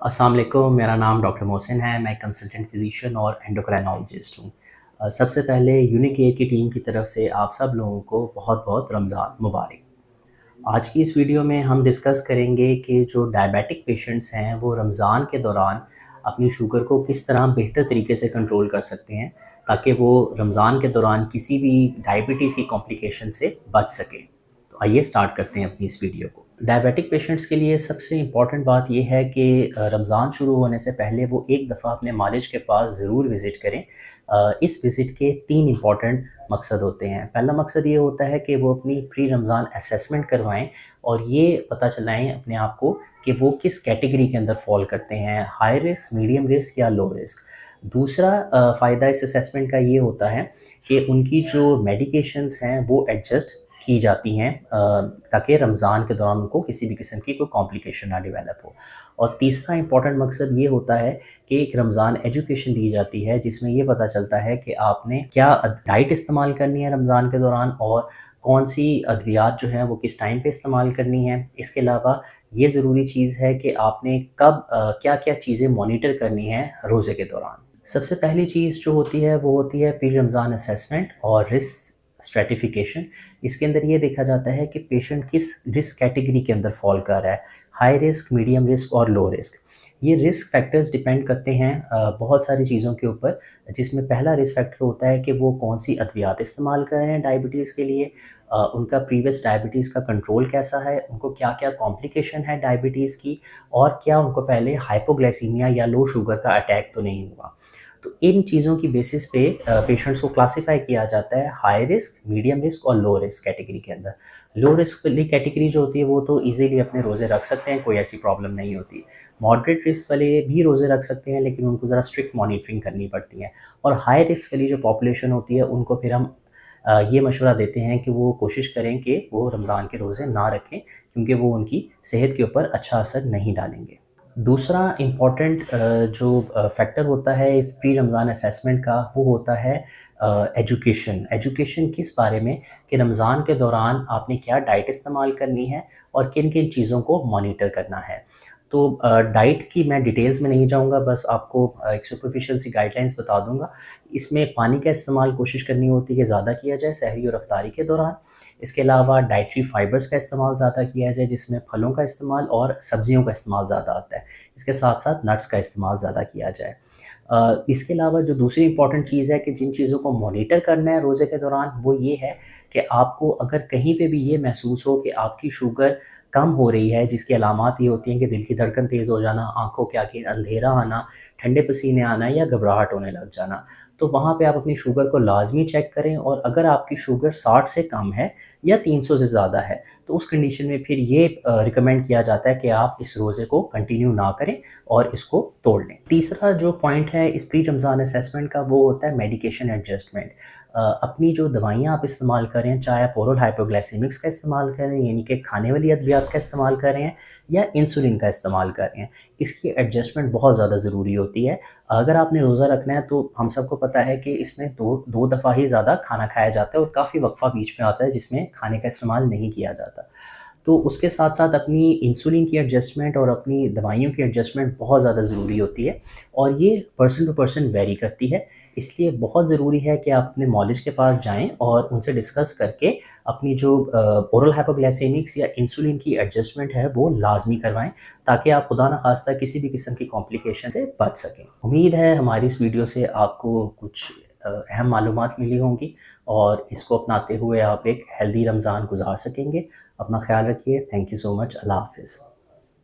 अस्सलाम वालेकुम, मेरा नाम डॉक्टर मोहसिन है। मैं कंसल्टेंट फिजिशियन और एंडोक्राइनोलॉजिस्ट हूँ। सबसे पहले यूनिक केयर की टीम की तरफ से आप सब लोगों को बहुत-बहुत रमज़ान मुबारक। आज की इस वीडियो में हम डिस्कस करेंगे कि जो डायबिटिक पेशेंट्स हैं वो रमज़ान के दौरान अपनी शुगर को किस तरह बेहतर तरीके से कंट्रोल कर सकते हैं ताकि वो रमज़ान के दौरान किसी भी डायबिटीज़ की कॉम्प्लिकेशन से बच सकें। तो आइए स्टार्ट करते हैं अपनी इस वीडियो को। डायबिटिक पेशेंट्स के लिए सबसे इम्पॉर्टेंट बात यह है कि रमज़ान शुरू होने से पहले वो एक दफ़ा अपने मालिज के पास ज़रूर विज़िट करें। इस विज़िट के 3 इम्पॉर्टेंट मकसद होते हैं। पहला मकसद ये होता है कि वो अपनी प्री रमज़ान असेसमेंट करवाएं और ये पता चलाएं अपने आप को कि वो किस कैटेगरी के अंदर फ़ॉल करते हैं, हाई रिस्क, मीडियम रिस्क या लो रिस्क। दूसरा फ़ायदा इस असेसमेंट का ये होता है कि उनकी जो मेडिकेशंस हैं वो एडजस्ट की जाती हैं ताकि रमज़ान के दौरान उनको किसी भी किस्म की कोई कॉम्प्लिकेशन ना डेवलप हो। और तीसरा इम्पॉर्टेंट मकसद ये होता है कि एक रमज़ान एजुकेशन दी जाती है जिसमें ये पता चलता है कि आपने क्या डाइट इस्तेमाल करनी है रमज़ान के दौरान और कौन सी अद्वियात जो हैं वो किस टाइम पे इस्तेमाल करनी है। इसके अलावा ये ज़रूरी चीज़ है कि आपने कब क्या-क्या चीज़ें मॉनिटर करनी हैं रोज़े के दौरान। सबसे पहली चीज़ जो होती है वो होती है प्री रमज़ान असेसमेंट और रिस्क स्ट्रेटिफिकेशन। इसके अंदर ये देखा जाता है कि पेशेंट किस रिस्क कैटेगरी के अंदर फॉल कर रहा है, हाई रिस्क, मीडियम रिस्क और लो रिस्क। ये रिस्क फैक्टर्स डिपेंड करते हैं बहुत सारी चीज़ों के ऊपर, जिसमें पहला रिस्क फैक्टर होता है कि वो कौन सी अद्वियात इस्तेमाल कर रहे हैं डायबिटीज़ के लिए, उनका प्रीवियस डायबिटीज़ का कंट्रोल कैसा है, उनको क्या-क्या कॉम्प्लिकेशन है डायबिटीज़ की और क्या उनको पहले हाइपोग्लाइसीमिया या लो शुगर का अटैक तो नहीं हुआ। तो इन चीज़ों की बेसिस पे पेशेंट्स को क्लासिफाई किया जाता है हाई रिस्क, मीडियम रिस्क और लो रिस्क कैटेगरी के अंदर। लो रिस्क वाली कैटेगरी जो होती है वो तो ईज़िली अपने रोज़े रख सकते हैं, कोई ऐसी प्रॉब्लम नहीं होती। मॉडरेट रिस्क वाले भी रोज़े रख सकते हैं लेकिन उनको ज़रा स्ट्रिक्ट मॉनिटरिंग करनी पड़ती है। और हाई रिस्क वाली जो पॉपुलेशन होती है उनको फिर हम ये मशवरा देते हैं कि वो कोशिश करें कि वो रमज़ान के रोज़े ना रखें क्योंकि वो उनकी सेहत के ऊपर अच्छा असर नहीं डालेंगे। दूसरा इम्पॉर्टेंट जो फैक्टर होता है इस प्री रमज़ान असेसमेंट का वो होता है एजुकेशन। एजुकेशन किस बारे में कि रमज़ान के दौरान आपने क्या डाइट इस्तेमाल करनी है और किन-किन चीज़ों को मॉनिटर करना है। तो डाइट की मैं डिटेल्स में नहीं जाऊँगा, बस आपको एक सुपरफिशियल सी गाइडलाइंस बता दूँगा। इसमें पानी का इस्तेमाल कोशिश करनी होती है कि ज़्यादा किया जाए सहरी और अफ्तारी के दौरान। इसके अलावा डाइटरी फाइबर्स का इस्तेमाल ज़्यादा किया जाए जिसमें फलों का इस्तेमाल और सब्जियों का इस्तेमाल ज़्यादा आता है। इसके साथ-साथ नट्स का इस्तेमाल ज़्यादा किया जाए। इसके अलावा जो दूसरी इम्पॉर्टेंट चीज़ है कि जिन चीज़ों को मॉनिटर करना है रोज़े के दौरान वो ये है कि आपको अगर कहीं पे भी ये महसूस हो कि आपकी शुगर कम हो रही है, जिसकी अलामात ये होती हैं कि दिल की धड़कन तेज़ हो जाना, आँखों के आगे अंधेरा आना, ठंडे पसीने आना या घबराहट होने लग जाना, तो वहाँ पे आप अपनी शुगर को लाज़मी चेक करें और अगर आपकी शुगर 60 से कम है या 300 से ज़्यादा है, तो उस कंडीशन में फिर ये रिकमेंड किया जाता है कि आप इस रोज़े को कंटिन्यू ना करें और इसको तोड़ लें। तीसरा जो पॉइंट है इस प्री रमज़ान असेसमेंट का वो होता है मेडिकेशन एडजस्टमेंट। अपनी जो दवाइयाँ आप इस्तेमाल कर रहे हैं, चाहे आप ओरल हाइपोग्लाइसेमिक्स का इस्तेमाल कर रहे हैं यानी कि खाने वाली अद्वियात का इस्तेमाल कर रहे हैं या इंसुलिन का इस्तेमाल कर रहे हैं, इसकी एडजस्टमेंट बहुत ज़्यादा ज़रूरी होती है। अगर आपने रोज़ा रखना है तो हम सबको पता है कि इसमें दो दफ़ा ही ज़्यादा खाना खाया जाता है और काफ़ी वक्फ़ा बीच में आता है जिसमें खाने का इस्तेमाल नहीं किया जाता। तो उसके साथ-साथ अपनी इंसुलिन की एडजस्टमेंट और अपनी दवाइयों की एडजस्टमेंट बहुत ज़्यादा ज़रूरी होती है और ये पर्सन टू पर्सन वेरी करती है। इसलिए बहुत ज़रूरी है कि आप अपने मॉलिज के पास जाएँ और उनसे डिस्कस करके अपनी जो ओरल हाइपोग्लाइसेमिक्स या इंसुलिन की एडजस्टमेंट है वो लाज़मी करवाएँ ताकि आप खुदा न ख़ास्ता किसी भी किस्म की कॉम्प्लिकेशन से बच सकें। उम्मीद है हमारी इस वीडियो से आपको कुछ अहम मालूमात मिली होंगी और इसको अपनाते हुए आप एक हेल्दी रमज़ान गुज़ार सकेंगे। अपना ख़्याल रखिए। Thank you so much. अल्लाह हाफ़िज़।